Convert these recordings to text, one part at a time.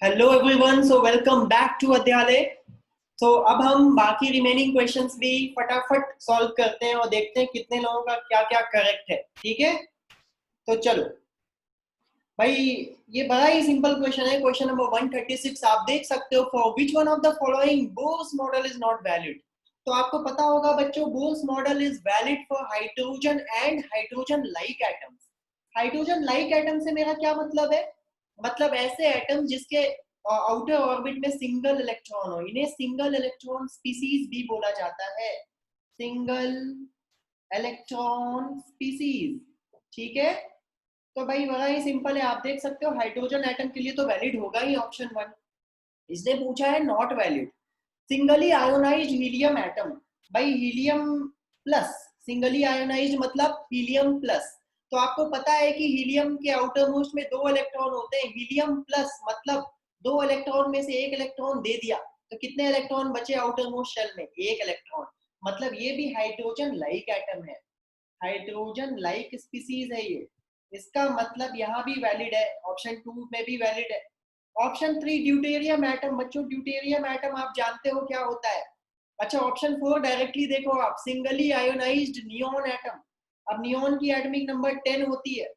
Hello everyone, so welcome back to Adhyalay. So अब हम बाकी रिमेनिंग क्वेश्चंस भी फटाफट सॉल्व करते हैं और देखते हैं कितने लोगों का क्या क्या करेक्ट है। ठीक है, तो चलो भाई, ये बड़ा ही सिंपल क्वेश्चन है। क्वेश्चन नंबर 136 आप देख सकते हो। For which one of the following Bohr's model is not valid. तो आपको पता होगा बच्चों, Bohr's model is valid for hydrogen and hydrogen like atoms. Hydrogen like atom से मेरा क्या मतलब है? मतलब ऐसे एटम जिसके आउटर ऑर्बिट में सिंगल इलेक्ट्रॉन हो, इन्हें सिंगल इलेक्ट्रॉन स्पीसीज भी बोला जाता है। Single electron species. ठीक है, तो भाई बड़ा ही सिंपल है। आप देख सकते हो हाइड्रोजन एटम के लिए तो वैलिड होगा ही ऑप्शन वन। इसने पूछा है not valid singly ionised helium atom. भाई हीलियम प्लस, सिंगली आयोनाइज्ड मतलब हीलियम प्लस। तो आपको पता है कि हीलियम के आउटर मोस्ट में दो इलेक्ट्रॉन होते हैं। हीलियम प्लस मतलब दो इलेक्ट्रॉन में से एक इलेक्ट्रॉन दे दिया, तो कितने इलेक्ट्रॉन बचे आउटर मोस्ट शेल में? एक इलेक्ट्रॉन। मतलब ये भी हाइड्रोजन लाइक एटम है, हाइड्रोजन लाइक स्पीसीज है ये। इसका मतलब यहाँ भी वैलिड है, ऑप्शन टू में भी वैलिड है। Option three deuterium atom. बच्चों ड्यूटेरियम एटम आप जानते हो क्या होता है? अच्छा, ऑप्शन फोर डायरेक्टली देखो आप, सिंगली आयोनाइज्ड नियोन एटम। अब नियोन की एटॉमिक नंबर 10 होती है,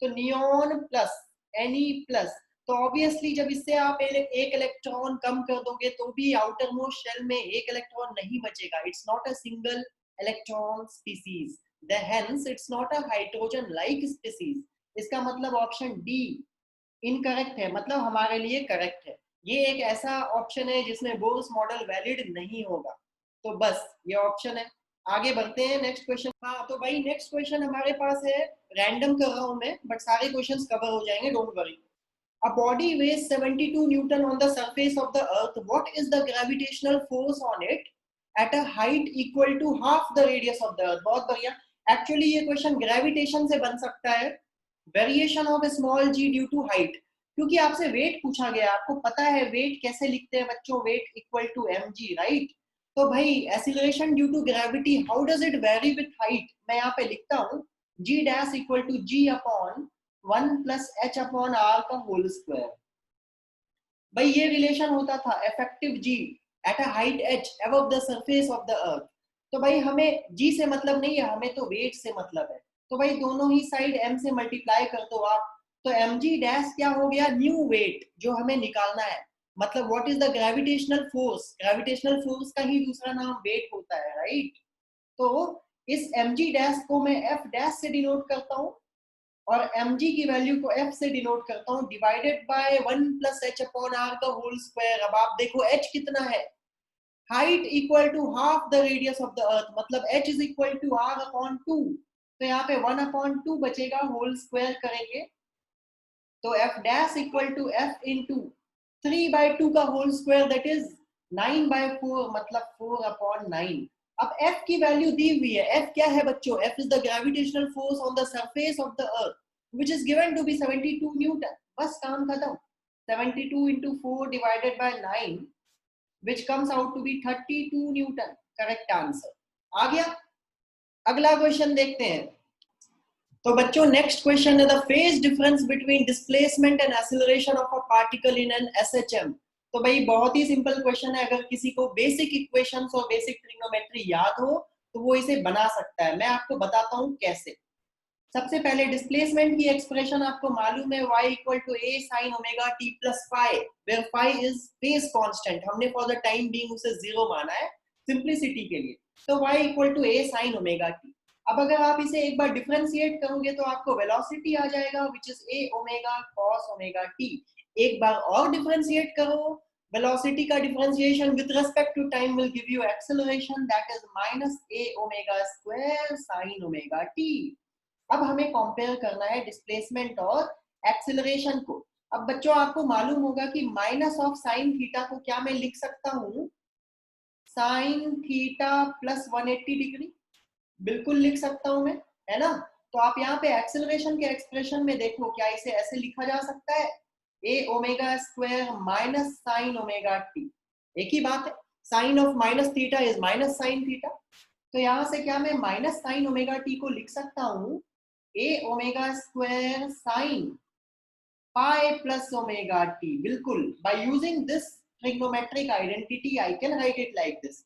तो नियोन प्लस Ne प्लस। तो ऑब्वियसली जब इससे आप एक इलेक्ट्रॉन कम कर दोगे तो भी आउटर मोस्ट शेल में एक इलेक्ट्रॉन नहीं बचेगा। It's not a single electron species, hence it's not a hydrogen like species। इसका मतलब ऑप्शन डी इनकरेक्ट है, मतलब हमारे लिए करेक्ट है। ये एक ऐसा ऑप्शन है जिसमें बोर्स मॉडल वैलिड नहीं होगा। तो बस ये ऑप्शन है। आगे बढ़ते हैं नेक्स्ट क्वेश्चन। हाँ तो भाई नेक्स्ट क्वेश्चन हमारे पास है, रैंडम कर रहा हूं मैं, बट सारे क्वेश्चंस कवर हो जाएंगे, don't worry. A body weighs 72 Newton on the surface of the earth. What is the gravitational force on it at a height equal to half the radius of the earth? बहुत बढ़िया। Actually ये question gravitation से बन सकता है। Variation of small G due to height, क्योंकि आपसे wait पूछा गया। आपको पता है वेट कैसे लिखते हैं बच्चों? Weight equal to M G, right. तो भाई acceleration due to gravity, how does it vary with height? मैं यहाँ पे लिखता हूँ G dash equal to G upon 1+h/r का होल स्क्वायर। भाई ये रिलेशन होता था effective G at a height h above the surface of the earth. तो भाई हमें जी से मतलब नहीं है, हमें तो वेट से मतलब है। तो भाई दोनों ही साइड m से मल्टीप्लाई कर दो आप, तो एम जी डैश क्या हो गया? न्यू वेट जो हमें निकालना है। मतलब what is the gravitational force? Gravitational force का ही दूसरा नाम वेट होता है, राइट। तो इस एम जी डैश को मैं एफ डैश से डिनोट करता हूँ और mg की वैल्यू को f से डिनोट करता हूँ, डिवाइडेड बाय 1+h/r का होल स्क्वायर। अब आप देखो h कितना है? Height equal to half the radius of the earth, मतलब h is equal to r/2। तो यहाँ पे 1/2 बचेगा, होल स्क्वायर करेंगे तो f dash equal to f into 3/2 का होल स्क्वायर, दैट इज 9/4, मतलब 4/9। अब f की वैल्यू दी हुई है। f क्या है बच्चों? f is the gravitational force on the surface of the earth which is given to be 72 Newton. बस काम खत्म। 72 into 4 divided by 9 which comes out to be 32 newton. Correct answer आ गया। अगला क्वेश्चन देखते हैं। तो बच्चों नेक्स्ट क्वेश्चन है, the phase difference between displacement and acceleration of a particle in an SHM. तो भाई बहुत ही सिंपल क्वेश्चन है। अगर किसी को बेसिक इक्वेशंस और बेसिक ट्रिग्नोमेट्री याद हो तो वो इसे बना सकता है। मैं आपको बताता हूँ कैसे। सबसे पहले डिस्प्लेसमेंट की एक्सप्रेशन आपको मालूम है, y equal to a sin omega t plus phi, where phi is phase constant. हमने फॉर द टाइम बीइंग उसे जीरो माना है सिंप्लिसिटी के लिए। तो y equal to a sin omega t। अब अगर आप इसे एक बार डिफरेंशिएट करोगे तो आपको वेलोसिटी आ जाएगा which is a omega cos omega t। एक बार और डिफरेंशिएट करो, वेलोसिटी का differentiation with respect to time will give you acceleration, that is minus a omega square sin omega t। अब हमें कंपेयर करना है डिस्प्लेसमेंट और एक्सेलरेशन को। अब बच्चों आपको मालूम होगा कि माइनस ऑफ साइन थीटा को क्या मैं लिख सकता हूँ? साइन थीटा प्लस 180 डिग्री, बिल्कुल लिख सकता हूं मैं, है ना। तो आप यहाँ पे एक्सेलरेशन के एक्सप्रेशन में देखो, क्या इसे ऐसे लिखा जा सकता है? A omega square minus sine omega T. एक ही बात है, sine of minus theta is minus sine theta. तो यहाँ से क्या मैं माइनस साइन ओमेगा टी को लिख सकता हूँ? A omega square sine pi plus omega T, बिल्कुल। By using this trigonometric identity I can write it like this.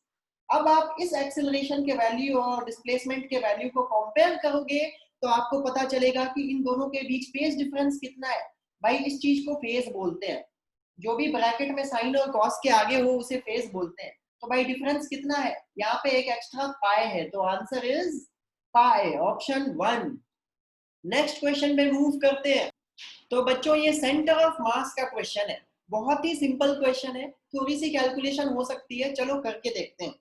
अब आप इस एक्सेलरेशन के वैल्यू और डिस्प्लेसमेंट के वैल्यू को कंपेयर करोगे तो आपको पता चलेगा कि इन दोनों के बीच फेज डिफरेंस कितना है। भाई इस चीज को फेज बोलते हैं, जो भी ब्रैकेट में साइन और कॉस के आगे हो उसे फेज बोलते हैं। तो भाई डिफरेंस कितना है, यहाँ पे एक एक्स्ट्रा पाई है, तो answer is pi, option 1। Next question पे मूव करते हैं। तो बच्चों ये सेंटर ऑफ मास का क्वेश्चन है, बहुत ही सिंपल क्वेश्चन है, थोड़ी सी कैलकुलेशन हो सकती है, चलो करके देखते हैं।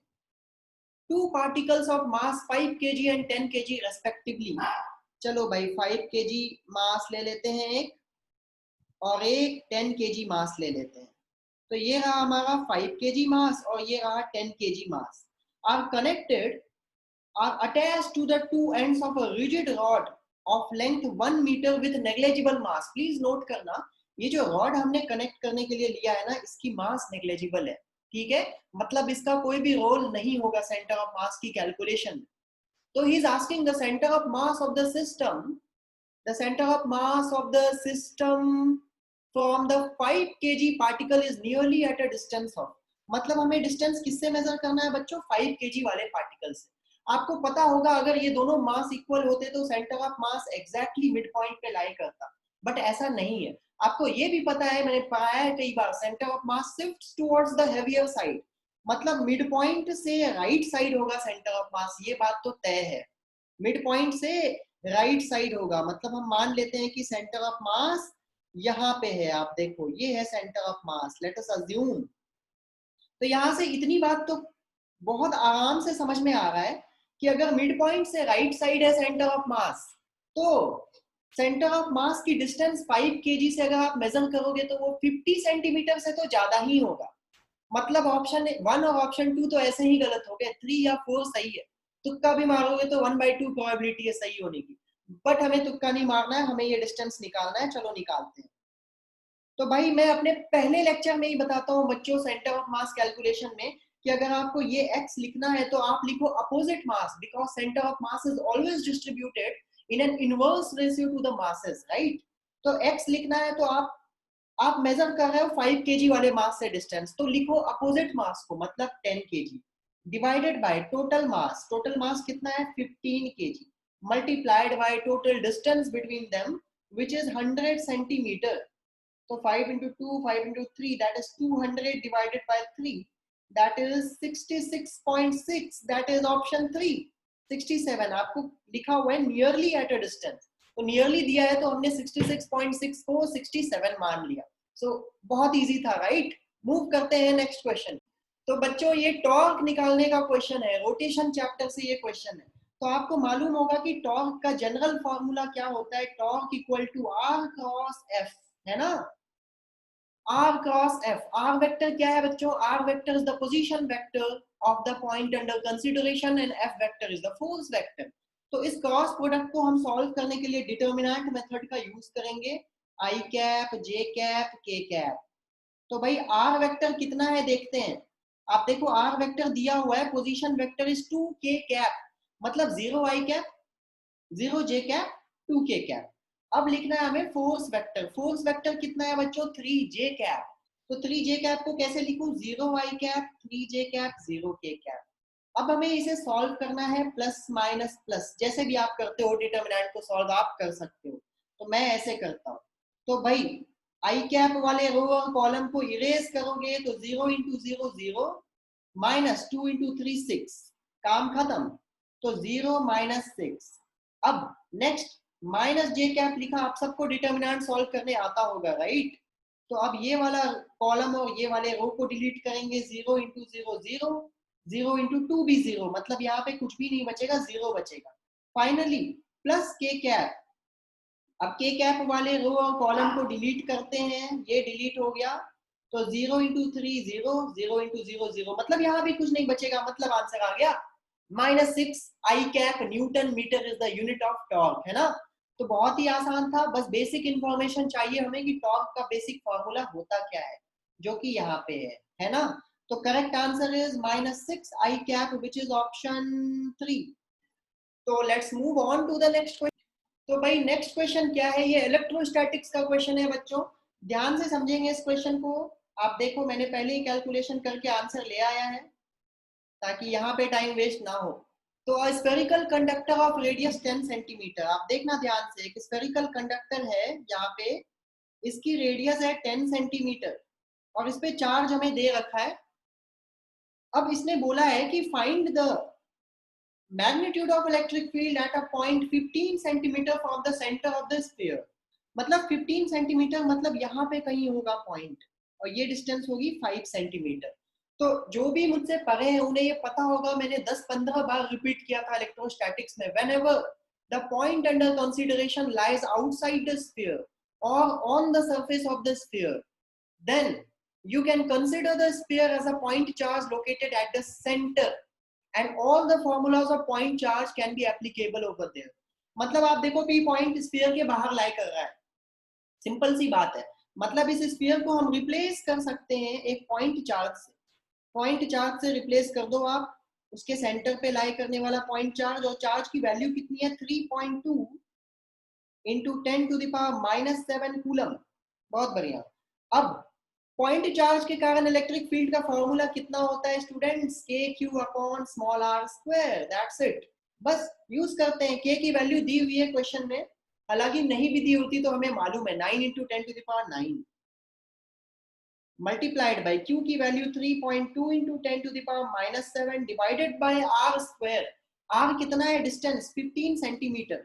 Two particles of mass 5 kg and 10 kg respectively. चलो भाई 5 kg मास ले लेते हैं एक, और एक 10 kg मास ले लेते हैं। तो ये रहा हमारा 5 kg मास और ये रहा 10 kg mass, are connected, are attached to the two ends of a rigid rod of length 1 meter with negligible mass. Please note करना, ये जो रॉड हमने कनेक्ट करने के लिए लिया है ना, इसकी मास नेग्लेजिबल है, ठीक है, मतलब इसका कोई भी रोल नहीं होगा सेंटर ऑफ मास की कैलकुलेशन में। तो he is asking the centre of mass of the system, the center of mass of the system from the 5 kg particle is nearly at a distance of, मतलब हमें distance किससे major करना है बच्चों, 5 kg वाले particle से। आपको पता होगा अगर ये दोनों मास इक्वल होते तो centre of mass exactly mid point पे लाई करता, बट ऐसा नहीं है। आपको ये भी पता है, मैंने पढ़ाया है कई बार, centre of mass shifts towards the heavier side, मतलब मिड पॉइंट से राइट साइड होगा सेंटर ऑफ मास, ये बात तो तय है। मिड पॉइंट से राइट साइड होगा, मतलब हम मान लेते हैं कि सेंटर ऑफ मास यहाँ पे है, आप देखो ये है centre of mass, let us assume. तो यहाँ से इतनी बात तो बहुत आराम से समझ में आ रहा है कि अगर मिड पॉइंट से राइट साइड है सेंटर ऑफ मास, तो सेंटर ऑफ मास की डिस्टेंस 5 kg से अगर आप मेजर करोगे तो वो 50 सेंटीमीटर से तो ज्यादा ही होगा। मतलब ऑप्शन 1 और ऑप्शन 2 तो ऐसे ही गलत हो गए, 3 या 4 सही है। तुक्का भी मारोगे तो 1/2 प्रोबेबिलिटी है सही होने की, बट हमें तुक्का नहीं मारना है, हमें ये डिस्टेंस निकालना है, चलो निकालते हैं। तो भाई मैं अपने पहले लेक्चर में ही बताता हूँ बच्चों सेंटर ऑफ मास कैलकुलेशन में कि अगर आपको ये x लिखना है तो आप लिखो opposite mass, because centre of mass is always distributed in an inverse ratio two the masses, right. तो x लिखना है तो आप मेजर कर रहे हो 5 kg वाले मास से डिस्टेंस, तो लिखो अपोजिट मास को, मतलब 10 kg divided by total mass, total mass कितना है 15 kg, multiplied by total distance between them which is 100 centimetre. So 5 into 2, 5 into 3, that is 200 divided by 3. That is 66.6. That is option 3. 67 आपको लिखा हुआ है nearly at a distance. तो nearly दिया है तो हमने 66.6 को 67 मान लिया. So बहुत easy था, right? Move करते हैं next question. तो बच्चों ये टॉर्क निकालने का क्वेश्चन है, रोटेशन चैप्टर से ये क्वेश्चन है। तो आपको मालूम होगा कि टॉर्क का जनरल फॉर्मूला क्या होता है, torque equal to R cross F, है ना। R cross F. R vector क्या है बच्चों, R vector is the position vector of the point under consideration and F vector is the force vector. तो इस क्रॉस प्रोडक्ट को हम solve करने के लिए डिटर्मिनेंट मेथड का यूज करेंगे, I cap, J cap, K cap. तो भाई R वेक्टर कितना है देखते हैं। आप देखो R वेक्टर दिया हुआ है, position vector is 2K cap, मतलब 0 I cap, 0 J cap, 2K cap. अब लिखना है हमें फोर्स वेक्टर, फोर्स वेक्टर कितना है बच्चों 3J कैप। तो 3J कैप को कैसे लिखूं, 0 I cap, 3J cap, 0 K cap. अब हमें इसे सॉल्व करना है प्लस माइनस प्लस, जैसे भी आप करते हो डिटरमिनेंट को सॉल्व आप कर सकते हो, तो मैं ऐसे करता हूँ। तो भाई आई कैप वाले रो और कॉलम को इरेज करोगे तो 0 इंटू 0 0, माइनस 2 इंटू 3 6, काम खत्म। तो 0 माइनस 6। अब नेक्स्ट माइनस जे कैप लिखा, आप सबको डिटरमिनेंट सॉल्व करने आता होगा, राइट। तो अब ये वाला कॉलम और ये वाले रो को डिलीट करेंगे, 0 इंटू 0 0, 0 इंटू 2 भी 0, मतलब यहाँ पे कुछ भी नहीं बचेगा, 0 बचेगा। फाइनली प्लस के कैप, अब के कैप वाले रो और कॉलम को डिलीट करते हैं, ये डिलीट हो गया। तो 0 इंटू 3 0, 0 इंटू 0 0, मतलब यहाँ भी कुछ नहीं बचेगा, मतलब आंसर आ गया -6 I cap newton metre is the unit of torque, है ना। तो बहुत ही आसान था, बस बेसिक इंफॉर्मेशन चाहिए हमें कि टॉर्क का बेसिक फॉर्मूला होता क्या है, जो कि यहाँ पे है ना। तो correct answer is -6 I cap, which is option 3। तो let's move on to the next question. तो भाई नेक्स्ट क्वेश्चन क्या है, ये इलेक्ट्रोस्टैटिक्स का क्वेश्चन है बच्चों, ध्यान से समझेंगे इस क्वेश्चन को। आप देखो मैंने पहले ही कैलकुलेशन करके आंसर ले आया है ताकि यहाँ पे टाइम वेस्ट ना हो। तो spherical conductor of radius 10 centimetre, आप देखना ध्यान से, एक स्फेरिकल कंडक्टर है यहाँ पे, इसकी रेडियस है 10 सेंटीमीटर और इस पे चार्ज हमें दे रखा है। अब इसने बोला है कि find the magnitude of electric field at a point 15 centimetre from the centre of the sphere. मतलब 15 सेंटीमीटर मतलब यहाँ पे कहीं होगा पॉइंट, और ये डिस्टेंस होगी 5 सेंटीमीटर। तो जो भी मुझसे पढ़े हैं उन्हें ये पता होगा, मैंने 10-15 बार रिपीट किया था इलेक्ट्रोस्टैटिक्स में, whenever the point under consideration lies outside the sphere or on the surface of the sphere, then you can consider the sphere as a point charge located at the center and all the formulas of point charge can be applicable over there। मतलब आप देखो कि point sphere के बाहर लाई कर रहा है, simple सी बात है। मतलब इस स्फीयर को हम रिप्लेस कर सकते हैं एक पॉइंट चार्ज से, पॉइंट चार्ज से रिप्लेस कर दो आप, उसके सेंटर पे लाई करने वाला पॉइंट चार्ज, और चार्ज की वैल्यू कितनी है 3.2 इंटू 10⁻⁻7 कूलम। बहुत बढ़िया। अब पॉइंट चार्ज के कारण इलेक्ट्रिक फील्ड का फॉर्मूला कितना होता है students, K Q upon small R square, that's it. बस यूज करते हैं, के की वैल्यू दी हुई है क्वेश्चन में, हालांकि नहीं भी दी होती तो हमें मालूम है 9 इंटू 10⁻9 मल्टीप्लाइड बाय q की value 3.2 into 10⁻⁻7 divided by r square. r कितना है डिस्टेंस 15 सेंटीमीटर,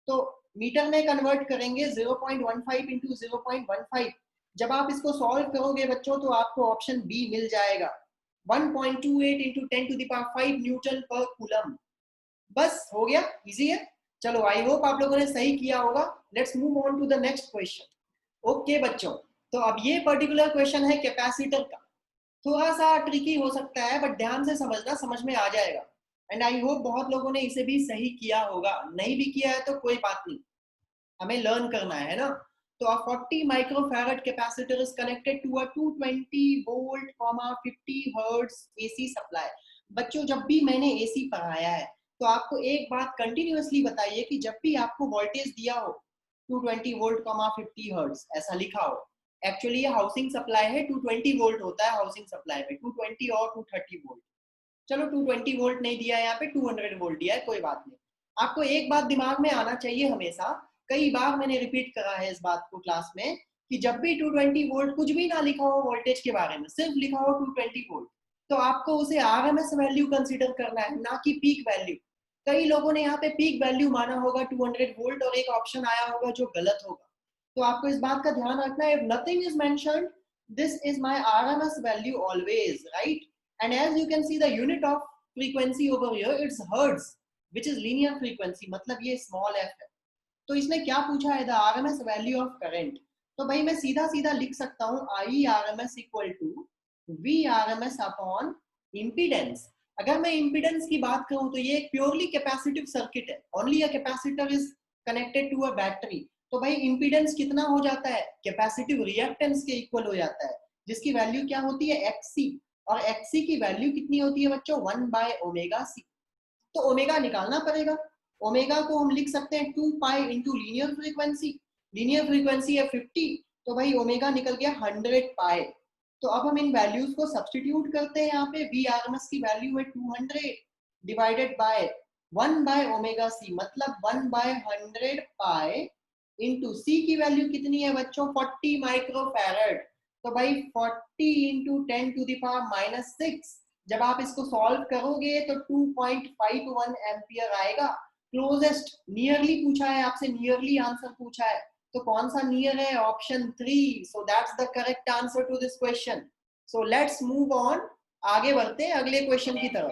तो मीटर में कन्वर्ट करेंगे 0.15 इंटू 0.15। जब आप इसको सॉल्व करोगे बच्चों तो आपको ऑप्शन बी मिल जाएगा, 1.28 इंटू 10⁵ न्यूटन पर कूलम। बस हो गया, इजी है। चलो आई होप आप लोगों ने सही किया होगा। Let's move on to the next question. Okay बच्चों, तो अब ये पर्टिकुलर क्वेश्चन है कैपेसिटर का, थोड़ा सा ट्रिकी हो सकता है बट ध्यान से समझना, समझ में आ जाएगा। एंड आई होप बहुत लोगों ने इसे भी सही किया होगा, नहीं भी किया है तो कोई बात नहीं, हमें लर्न करना है ना। तो a 40 microfarad capacitor is connected to a 220 volt, 50 hertz AC supply। बच्चों जब भी मैंने AC पढ़ाया है तो आपको एक बात कंटिन्यूअसली बताइए कि जब भी आपको वोल्टेज दिया हो 220 वोल्ट 50 हर्ट्ज ऐसा लिखा हो, एक्चुअली ये हाउसिंग सप्लाई है, 220 वोल्ट होता है हाउसिंग सप्लाई में, 220 और 230 वोल्ट। चलो 220 वोल्ट नहीं दिया है यहाँ पे, 200 वोल्ट दिया है, कोई बात नहीं। आपको एक बात दिमाग में आना चाहिए हमेशा, कई बार मैंने रिपीट करा है इस बात को क्लास में, कि जब भी 220 वोल्ट कुछ भी ना लिखा हो वोल्टेज के बारे में, सिर्फ लिखा हो 220 वोल्ट, तो आपको उसे आरएमएस वैल्यू कंसीडर करना है, ना कि पीक वैल्यू। कई लोगों ने यहाँ पे पीक वैल्यू माना होगा 200 वोल्ट और एक ऑप्शन आया होगा जो गलत होगा, तो आपको इस बात का ध्यान रखना है, nothing is mentioned, this is my RMS value always, right. And as you can see the unit of frequency over here it's hertz which is linear frequency, मतलब ये small f है। तो इसने क्या पूछा है, the RMS value of current। तो भाई मैं सीधा सीधा लिख सकता हूँ I RMS equal to V RMS upon impedance। अगर मैं impedance की बात करूँ तो ये एक प्योरली कैपेसिटिव सर्किट है, only a capacitor is connected to a battery। तो भाई impedance कितना हो जाता है, कैपेसिटिव रिएक्टेंस के इक्वल हो जाता है, जिसकी वैल्यू क्या होती है XC, और XC की वैल्यू कितनी होती है बच्चों 1/ωc। तो ओमेगा निकालना पड़ेगा, ओमेगा को हम लिख सकते हैं 2 pi into linear frequency, linear frequency है 50, तो भाई ओमेगा निकल गया 100 पाई। तो अब हम इन वैल्यूज को सब्स्टिट्यूट करते हैं, यहाँ पे वी आरएमएस की वैल्यू है 200 डिवाइडेड बाय 1/ωc, मतलब 1/100 पाई इंटू सी की वैल्यू कितनी है बच्चों 40 माइक्रोफैरड। तो भाई 40 इंटू 10⁻⁻6, जब आप इसको सॉल्व करोगे तो 2.51 एम्पियर आएगा। क्लोजेस्ट नियरली पूछा है आपसे, नियरली आंसर पूछा है, तो कौन सा नियर है, option 3। So that's the correct answer to this question. So let's move on, आगे बढ़ते हैं अगले क्वेश्चन की तरफ।